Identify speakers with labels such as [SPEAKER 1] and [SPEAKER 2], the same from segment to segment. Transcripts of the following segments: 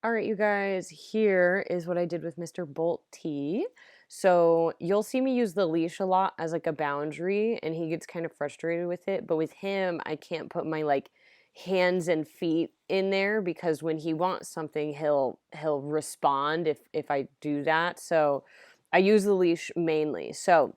[SPEAKER 1] All right, you guys, here is what I did with Mr. Bolt T. So you'll see me use the leash a lot as like a boundary, and he gets kind of frustrated with it. But with him, I can't put my like hands and feet in there because when he wants something, he'll respond if I do that. So I use the leash mainly. So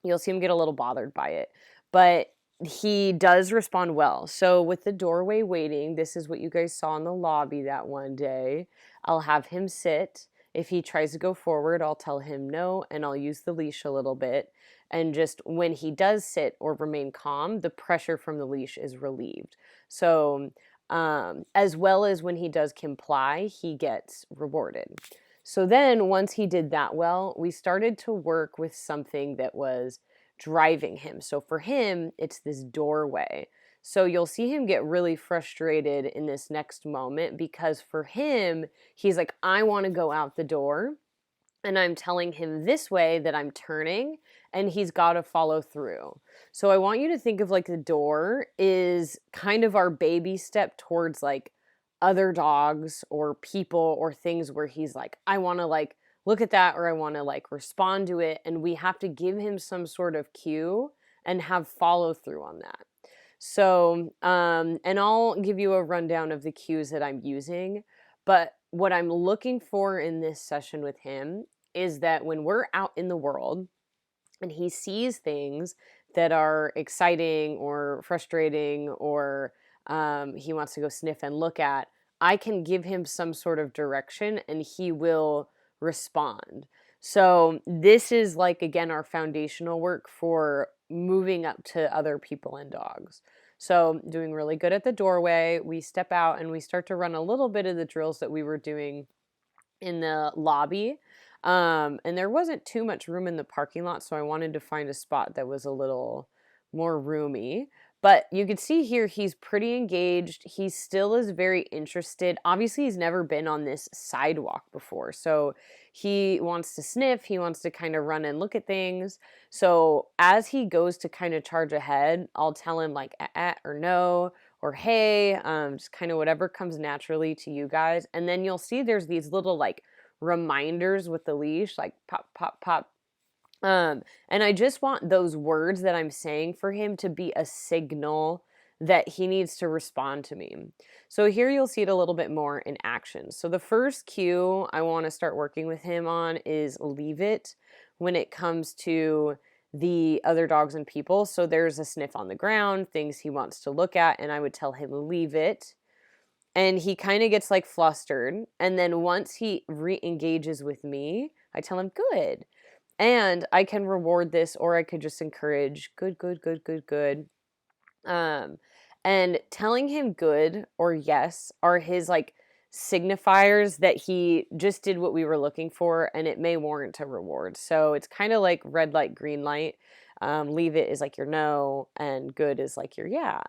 [SPEAKER 1] you'll see him get a little bothered by it. But he does respond well. So with the doorway waiting, this is what you guys saw in the lobby that one day. I'll have him sit. If he tries to go forward, I'll tell him no, and I'll use the leash a little bit. And just when he does sit or remain calm, the pressure from the leash is relieved. So, as well as when he does comply, he gets rewarded. So then, once he did that well, we started to work with something that was driving him. So for him, it's this doorway. So you'll see him get really frustrated in this next moment because for him, he's like, I want to go out the door. And I'm telling him this way that I'm turning, and he's got to follow through. So I want you to think of like the door is kind of our baby step towards like other dogs or people or things where he's like, I want to like look at that or I want to like respond to it. And we have to give him some sort of cue and have follow through on that. So, and I'll give you a rundown of the cues that I'm using. But what I'm looking for in this session with him is that when we're out in the world and he sees things that are exciting or frustrating or he wants to go sniff and look at, I can give him some sort of direction and he will respond. So, this is like, again, our foundational work for moving up to other people and dogs. So, doing really good at the doorway, we step out and we start to run a little bit of the drills that we were doing in the lobby. And there wasn't too much room in the parking lot, so I wanted to find a spot that was a little more roomy. But you can see here he's pretty engaged. He still is very interested. Obviously, he's never been on this sidewalk before. So he wants to sniff, he wants to kind of run and look at things. So as he goes to kind of charge ahead, I'll tell him like or no or hey, just kind of whatever comes naturally to you guys. And then you'll see there's these little like reminders with the leash, like pop, pop, pop. And I just want those words that I'm saying for him to be a signal that he needs to respond to me. So here you'll see it a little bit more in action. So the first cue I want to start working with him on is leave it when it comes to the other dogs and people. So there's a sniff on the ground, things he wants to look at, and I would tell him leave it. And he kind of gets like flustered. And then once he re engages with me, I tell him good. And I can reward this, or I could just encourage good, good, good, good, good. Um, and telling him good or yes are his like signifiers that he just did what we were looking for and it may warrant a reward. So it's kind of like red light, green light. Leave it is like your no, and good is like your yeah.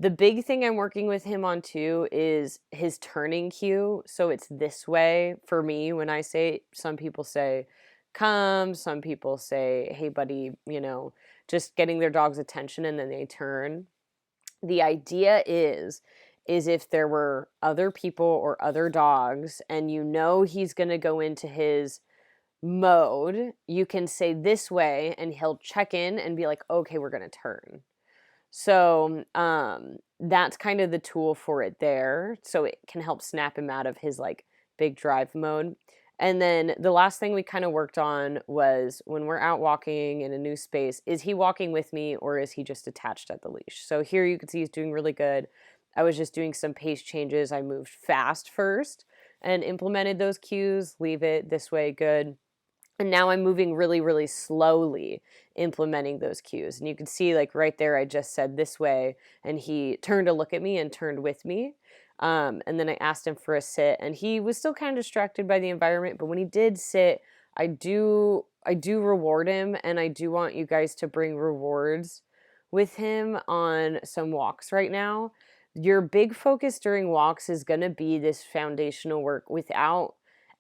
[SPEAKER 1] The big thing I'm working with him on too is his turning cue. So it's this way for me when I say, some people say, come, some people say, hey, buddy, just getting their dog's attention and then they turn. The idea is if there were other people or other dogs and he's going to go into his mode, you can say this way and he'll check in and be like, okay, we're going to turn. So that's kind of the tool for it there. So it can help snap him out of his like big drive mode. And then the last thing we kind of worked on was when we're out walking in a new space, is he walking with me or is he just attached at the leash? So here you can see he's doing really good. I was just doing some pace changes. I moved fast first and implemented those cues, leave it this way, good. And now I'm moving really, really slowly, implementing those cues. And you can see like right there, I just said this way, and he turned to look at me and turned with me. And then I asked him for a sit, and he was still kind of distracted by the environment. But when he did sit, I do reward him, and I do want you guys to bring rewards with him on some walks right now. Your big focus during walks is going to be this foundational work without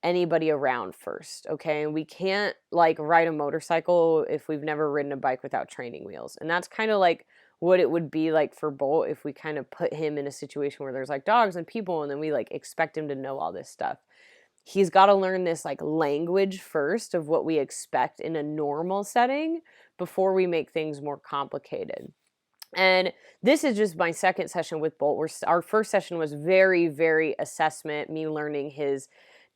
[SPEAKER 1] anybody around first, okay? And we can't like ride a motorcycle if we've never ridden a bike without training wheels. And that's kind of like what it would be like for Bolt if we kind of put him in a situation where there's like dogs and people, and then we like expect him to know all this stuff. He's got to learn this like language first of what we expect in a normal setting before we make things more complicated. And this is just my second session with Bolt. Our first session was very, very assessment, me learning his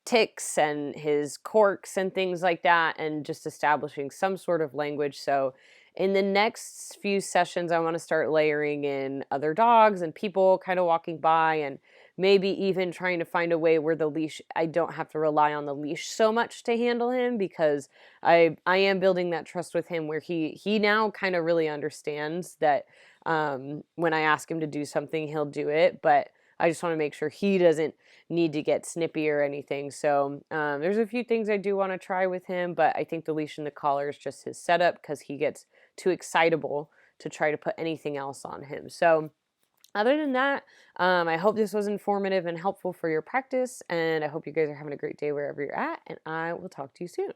[SPEAKER 1] ticks and his quirks and things like that, and just establishing some sort of language. So in the next few sessions, I want to start layering in other dogs and people kind of walking by, and maybe even trying to find a way where the leash, I don't have to rely on the leash so much to handle him, because I am building that trust with him where he now kind of really understands that when I ask him to do something, he'll do it. But I just want to make sure he doesn't need to get snippy or anything. So there's a few things I do want to try with him, but I think the leash and the collar is just his setup because he gets too excitable to try to put anything else on him. So other than that, I hope this was informative and helpful for your practice, and I hope you guys are having a great day wherever you're at, and I will talk to you soon.